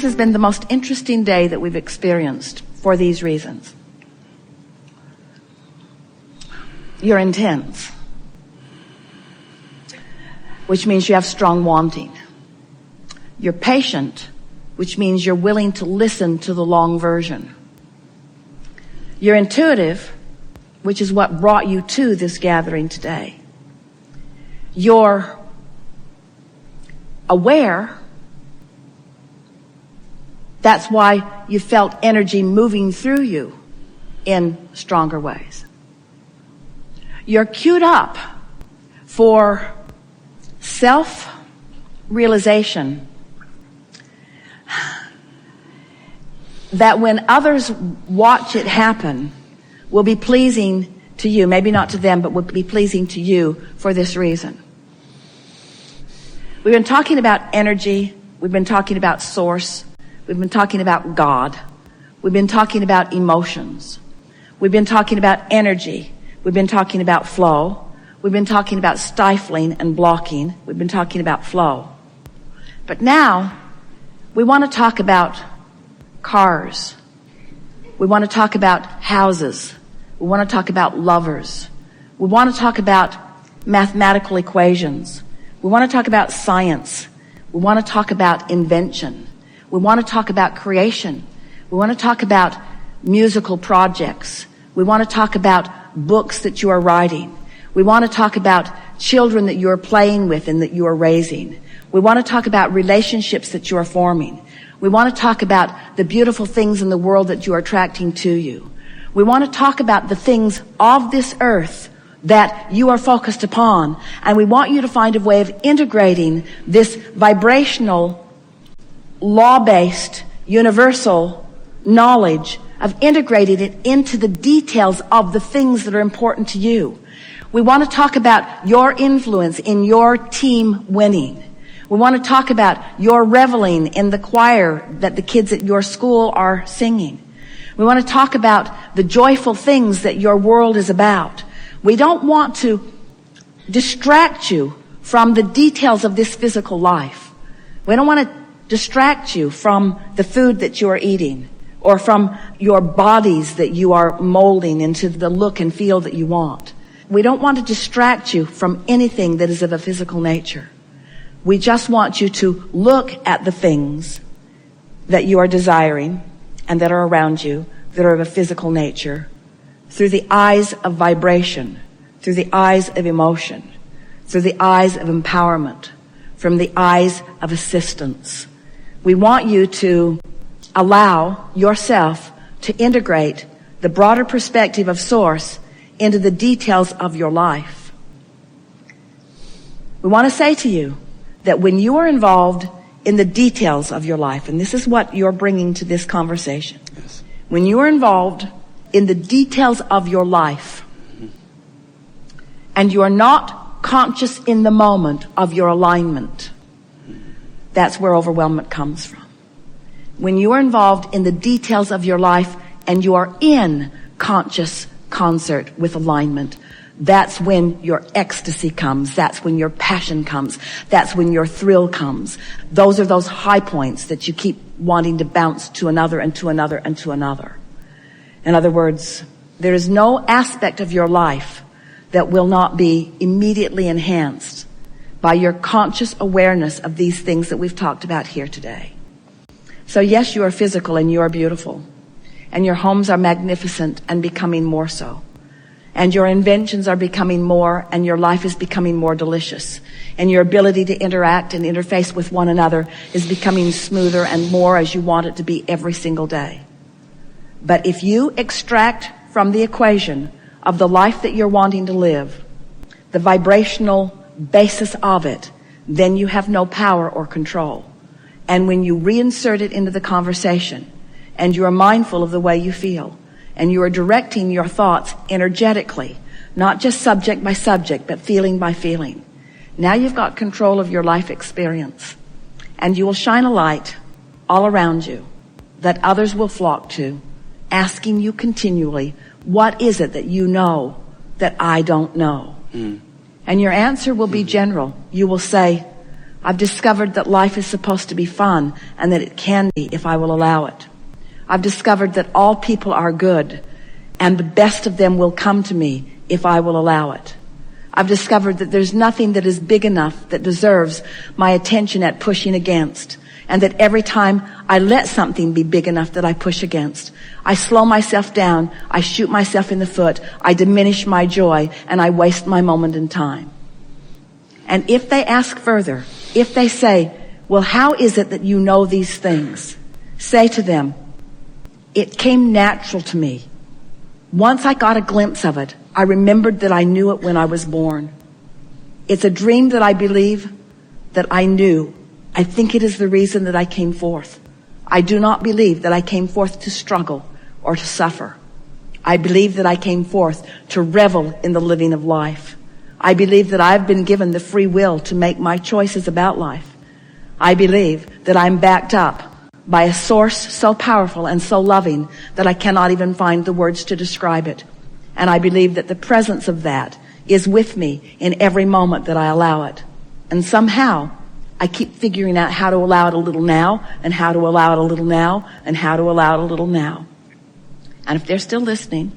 This has been the most interesting day that we've experienced for these reasons. You're intense, which means you have strong wanting. You're patient, which means you're willing to listen to the long version. You're intuitive, which is what brought you to this gathering today. You're aware. That's why you felt energy moving through you in stronger ways. You're queued up for self-realization that when others watch it happen will be pleasing to you. Maybe not to them, but will be pleasing to you for this reason. We've been talking about energy. We've been talking about source. We've been talking about God. We've been talking about emotions. We've been talking about energy. We've been talking about flow. We've been talking about stifling and blocking. We've been talking about flow. But now, we want to talk about cars. We want to talk about houses. We want to talk about lovers. We want to talk about mathematical equations. We want to talk about science. We want to talk about invention. We want to talk about creation. We want to talk about musical projects. We want to talk about books that you are writing. We want to talk about children that you are playing with and that you are raising. We want to talk about relationships that you are forming. We want to talk about the beautiful things in the world that you are attracting to you. We want to talk about the things of this earth that you are focused upon. And we want you to find a way of integrating this vibrational, law-based, universal knowledge, of integrating it into the details of the things that are important to you. We want to talk about your influence in your team winning. We want to talk about your reveling in the choir that the kids at your school are singing. We want to talk about the joyful things that your world is about. We don't want to distract you from the details of this physical life. We don't want to distract you from the food that you are eating or from your bodies that you are molding into the look and feel that you want. We don't want to distract you from anything that is of a physical nature. We just want you to look at the things that you are desiring and that are around you that are of a physical nature through the eyes of vibration, through the eyes of emotion, through the eyes of empowerment, from the eyes of assistance. We want you to allow yourself to integrate the broader perspective of Source into the details of your life. We want to say to you that when you are involved in the details of your life, and this is what you're bringing to this conversation, yes. When you are involved in the details of your life, and you are not conscious in the moment of your alignment, that's where overwhelmment comes from. When you are involved in the details of your life and you are in conscious concert with alignment, that's when your ecstasy comes. That's when your passion comes. That's when your thrill comes. Those are those high points that you keep wanting to bounce to another and to another and to another. In other words, there is no aspect of your life that will not be immediately enhanced by your conscious awareness of these things that we've talked about here today. So yes, you are physical and you are beautiful. And your homes are magnificent and becoming more so. And your inventions are becoming more, and your life is becoming more delicious. And your ability to interact and interface with one another is becoming smoother and more as you want it to be every single day. But if you extract from the equation of the life that you're wanting to live, the vibrational basis of it, then you have no power or control. And when you reinsert it into the conversation, and you are mindful of the way you feel, and you are directing your thoughts energetically, not just subject by subject, but feeling by feeling, now you've got control of your life experience. And you will shine a light all around you that others will flock to, asking you continually, what is it that you know that I don't know? And your answer will be general. You will say, I've discovered that life is supposed to be fun and that it can be if I will allow it. I've discovered that all people are good and the best of them will come to me if I will allow it. I've discovered that there's nothing that is big enough that deserves my attention at pushing against, and that every time I let something be big enough that I push against, I slow myself down, I shoot myself in the foot, I diminish my joy, and I waste my moment in time. And if they ask further, if they say, well, how is it that you know these things? Say to them, it came natural to me. Once I got a glimpse of it, I remembered that I knew it when I was born. It's a dream that I believe that I knew. I think it is the reason that I came forth. I do not believe that I came forth to struggle or to suffer. I believe that I came forth to revel in the living of life. I believe that I've been given the free will to make my choices about life. I believe that I'm backed up by a source so powerful and so loving that I cannot even find the words to describe it. And I believe that the presence of that is with me in every moment that I allow it. And somehow, I keep figuring out how to allow it a little now, and how to allow it a little now, and how to allow it a little now. And if they're still listening,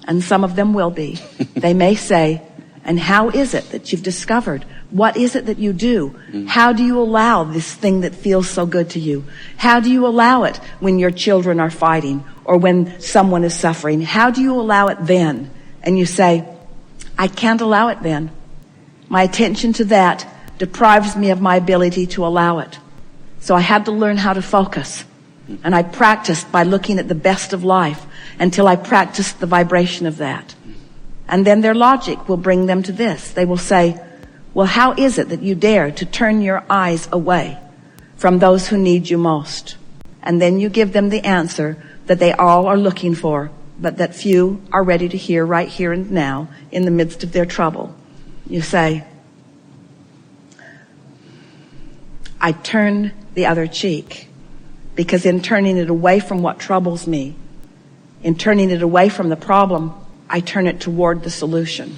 and some of them will be, they may say, and how is it that you've discovered? What is it that you do? How do you allow this thing that feels so good to you? How do you allow it when your children are fighting or when someone is suffering? How do you allow it then? And you say, I can't allow it then. My attention to that deprives me of my ability to allow it. So I had to learn how to focus. And I practiced by looking at the best of life until I practiced the vibration of that. And then their logic will bring them to this. They will say, well, how is it that you dare to turn your eyes away from those who need you most? And then you give them the answer that they all are looking for, but that few are ready to hear right here and now in the midst of their trouble. You say, I turn the other cheek, because in turning it away from what troubles me, in turning it away from the problem, I turn it toward the solution.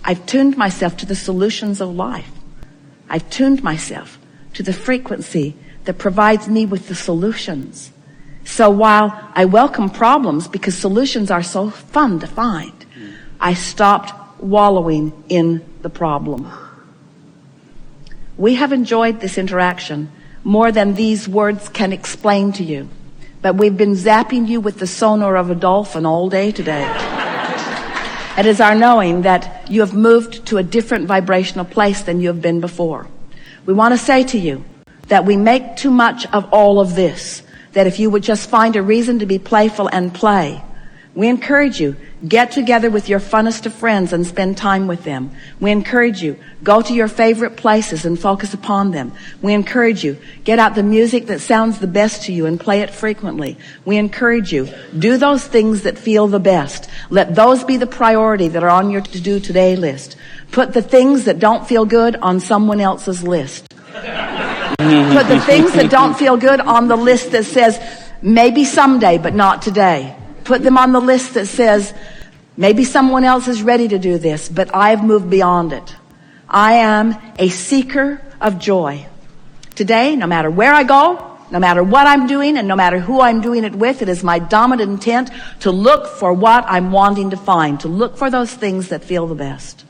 I've tuned myself to the solutions of life. I've tuned myself to the frequency that provides me with the solutions. So while I welcome problems because solutions are so fun to find, I stopped wallowing in the problem. We have enjoyed this interaction more than these words can explain to you. But we've been zapping you with the sonar of a dolphin all day today. It is our knowing that you have moved to a different vibrational place than you have been before. We want to say to you that we make too much of all of this, that if you would just find a reason to be playful and play, we encourage you, get together with your funnest of friends and spend time with them. We encourage you, go to your favorite places and focus upon them. We encourage you, get out the music that sounds the best to you and play it frequently. We encourage you, do those things that feel the best. Let those be the priority that are on your to-do today list. Put the things that don't feel good on someone else's list. Put the things that don't feel good on the list that says, maybe someday, but not today. Put them on the list that says, maybe someone else is ready to do this, but I've moved beyond it. I am a seeker of joy. Today, no matter where I go, no matter what I'm doing, and no matter who I'm doing it with, it is my dominant intent to look for what I'm wanting to find, to look for those things that feel the best.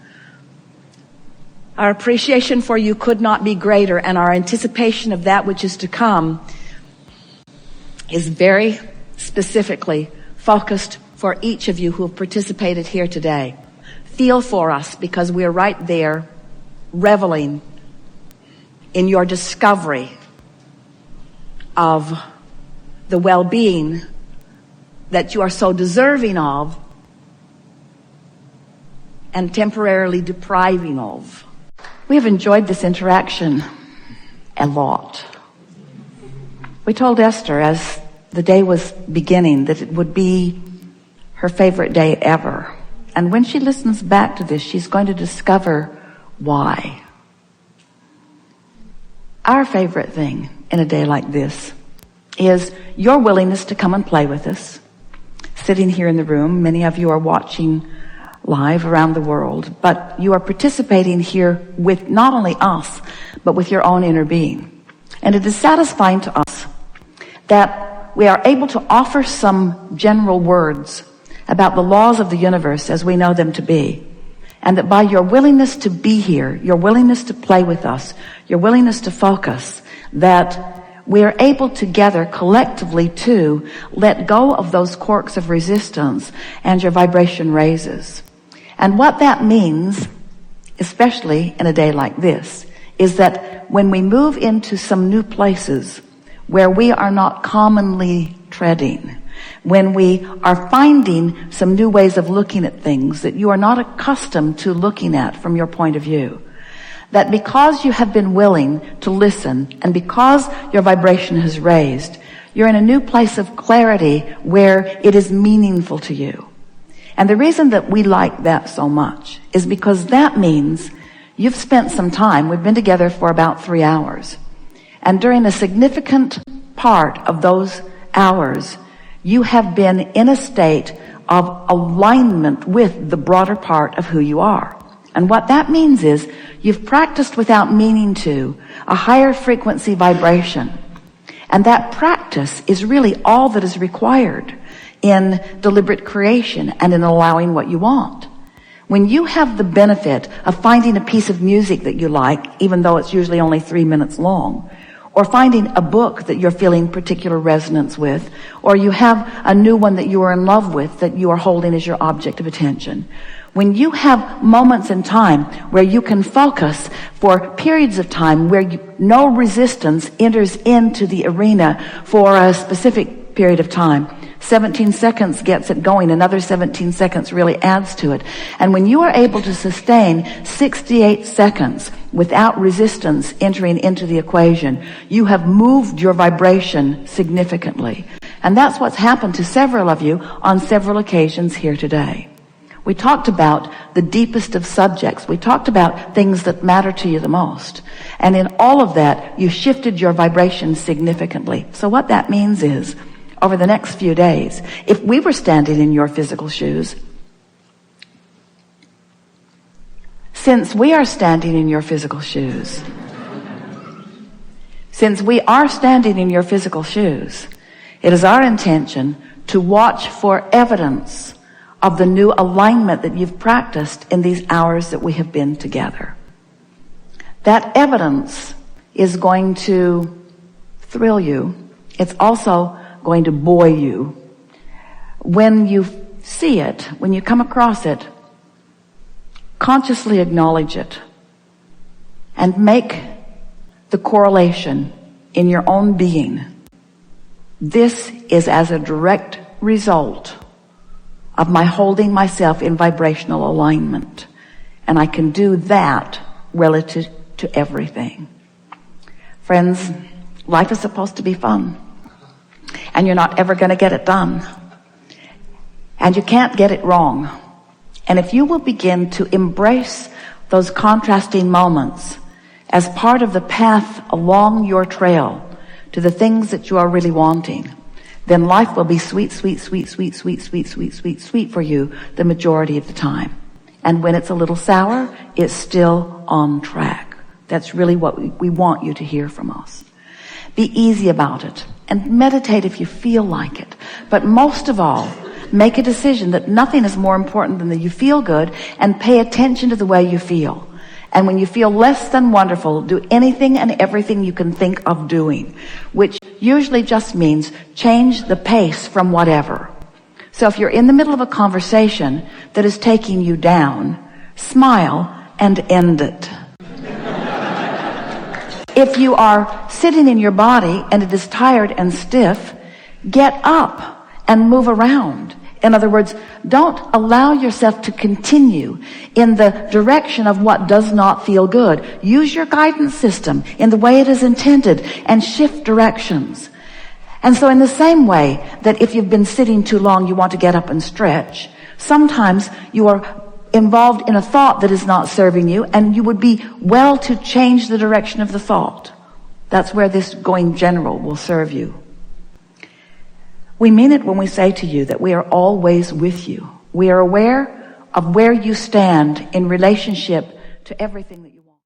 Our appreciation for you could not be greater, and our anticipation of that which is to come is very specifically focused for each of you who have participated here today. Feel for us, because we're right there reveling in your discovery of the well-being that you are so deserving of and temporarily depriving of. We have enjoyed this interaction a lot. We told Esther as the day was beginning that it would be her favorite day ever. And when she listens back to this, she's going to discover why. Our favorite thing in a day like this is your willingness to come and play with us. Sitting here in the room, many of you are watching live around the world, but you are participating here with not only us, but with your own inner being. And it is satisfying to us that we are able to offer some general words about the laws of the universe as we know them to be. And that by your willingness to be here, your willingness to play with us, your willingness to focus, that we are able together collectively to let go of those corks of resistance and your vibration raises. And what that means, especially in a day like this, is that when we move into some new places where we are not commonly treading, when we are finding some new ways of looking at things that you are not accustomed to looking at from your point of view, that because you have been willing to listen and because your vibration has raised, you're in a new place of clarity where it is meaningful to you. And the reason that we like that so much is because that means you've spent some time. We've been together for about 3 hours. And during a significant part of those hours, you have been in a state of alignment with the broader part of who you are. And what that means is you've practiced without meaning to a higher frequency vibration. And that practice is really all that is required in deliberate creation and in allowing what you want. When you have the benefit of finding a piece of music that you like, even though it's usually only 3 minutes long, or finding a book that you're feeling particular resonance with, or you have a new one that you are in love with that you are holding as your object of attention. When you have moments in time where you can focus for periods of time where no resistance enters into the arena for a specific period of time, 17 seconds gets it going, another 17 seconds really adds to it. And when you are able to sustain 68 seconds without resistance entering into the equation, you have moved your vibration significantly. And that's what's happened to several of you on several occasions here today. We talked about the deepest of subjects. We talked about things that matter to you the most. And in all of that, you shifted your vibration significantly. So what that means is, over the next few days, if we were standing in your physical shoes, since we are standing in your physical shoes, it is our intention to watch for evidence of the new alignment that you've practiced in these hours that we have been together. That evidence is going to thrill you. It's also going to buoy you. When you see it, when you come across it, consciously acknowledge it and make the correlation in your own being. This is as a direct result of my holding myself in vibrational alignment. And I can do that relative to everything. Friends, life is supposed to be fun. And you're not ever going to get it done. And you can't get it wrong. And if you will begin to embrace those contrasting moments as part of the path along your trail to the things that you are really wanting, then life will be sweet, sweet, sweet, sweet, sweet, sweet, sweet, sweet, sweet for you the majority of the time. And when it's a little sour, it's still on track. That's really what we want you to hear from us. Be easy about it and meditate if you feel like it. But most of all, make a decision that nothing is more important than that you feel good, and pay attention to the way you feel. And when you feel less than wonderful, do anything and everything you can think of doing, which usually just means change the pace from whatever. So if you're in the middle of a conversation that is taking you down, smile and end it. If you are sitting in your body and it is tired and stiff, get up and move around. In other words, don't allow yourself to continue in the direction of what does not feel good. Use your guidance system in the way it is intended and shift directions. And so in the same way that if you've been sitting too long, you want to get up and stretch, sometimes you are involved in a thought that is not serving you, and you would be well to change the direction of the thought. That's where this going general will serve you. We mean it when we say to you that we are always with you. We are aware of where you stand in relationship to everything that